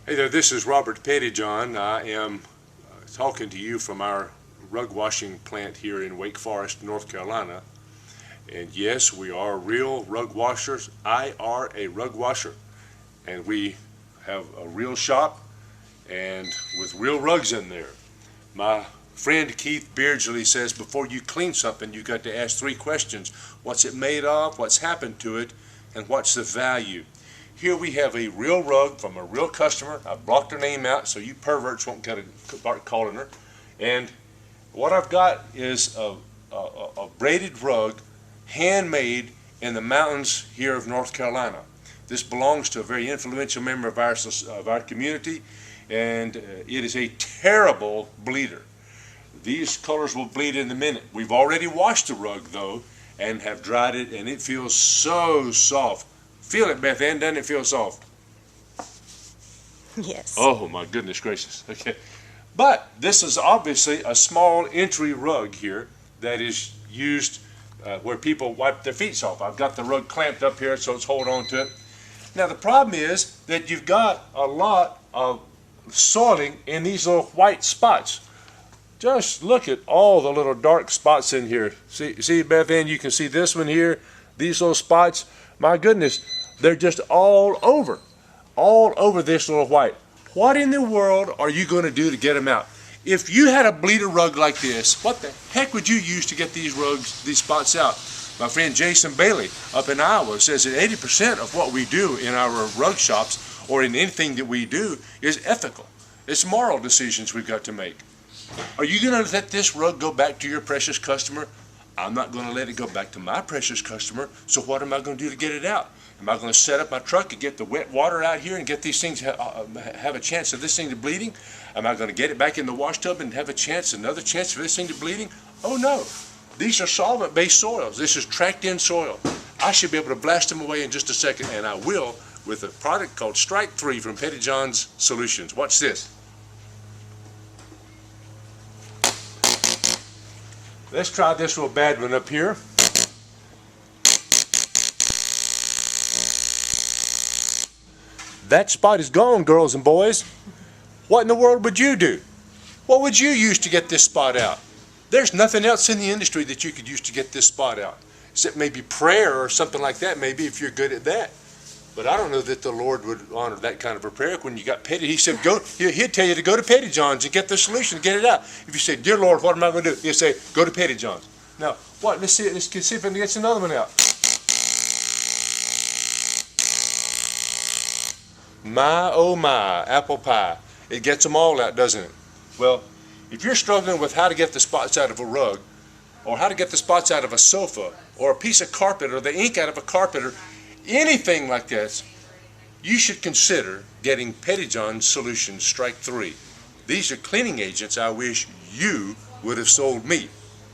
Hey there, this is Robert Pettyjohn. I am talking to you from our rug washing plant here in Wake Forest, North Carolina. And yes, we are real rug washers. I are a rug washer. And we have a real shop and with real rugs in there. My friend Keith Beardsley says before you clean something, you've got to ask 3 questions. What's it made of? What's happened to it? And what's the value? Here we have a real rug from a real customer. I blocked her name out so you perverts won't start calling her. And what I've got is a braided rug, handmade in the mountains here of North Carolina. This belongs to a very influential member of our community, and it is a terrible bleeder. These colors will bleed in a minute. We've already washed the rug though and have dried it, and it feels so soft. Feel it, Beth Ann, doesn't it feel soft? Yes. Oh my goodness gracious. Okay. But this is obviously a small entry rug here that is used where people wipe their feet off. I've got the rug clamped up here so let's hold on to it. Now the problem is that you've got a lot of soiling in these little white spots. Just look at all the little dark spots in here. See Beth Ann, you can see this one here, these little spots. My goodness, they're just all over this little white. What in the world are you going to do to get them out? If you had a bleeder rug like this, what the heck would you use to get these spots out? My friend Jason Bailey up in Iowa says that 80% of what we do in our rug shops or in anything that we do is ethical. It's moral decisions we've got to make. Are you going to let this rug go back to your precious customer? I'm not going to let it go back to my precious customer, so what am I going to do to get it out? Am I going to set up my truck and get the wet water out here and get these things have a chance of this thing to bleeding? Am I going to get it back in the wash tub and have another chance for this thing to bleeding? Oh no, these are solvent-based soils. This is tracked-in soil. I should be able to blast them away in just a second, and I will with a product called Strike 3 from Pettyjohn's Solutions. Watch this. Let's try this real bad one up here. That spot is gone, girls and boys. What in the world would you do? What would you use to get this spot out? There's nothing else in the industry that you could use to get this spot out, except maybe prayer or something like that, maybe if you're good at that. But I don't know that the Lord would honor that kind of a prayer when you got Petty. He said, he'd tell you to go to Pettyjohn's and get the solution, get it out. If you say, dear Lord, what am I going to do? He'll say, go to Pettyjohn's. Now, what? Let's see if it gets another one out. My, oh my, apple pie. It gets them all out, doesn't it? Well, if you're struggling with how to get the spots out of a rug, or how to get the spots out of a sofa, or a piece of carpet, or the ink out of a carpet, or anything like this, you should consider getting Pettyjohn's Solutions Strike 3. These are cleaning agents I wish you would have sold me.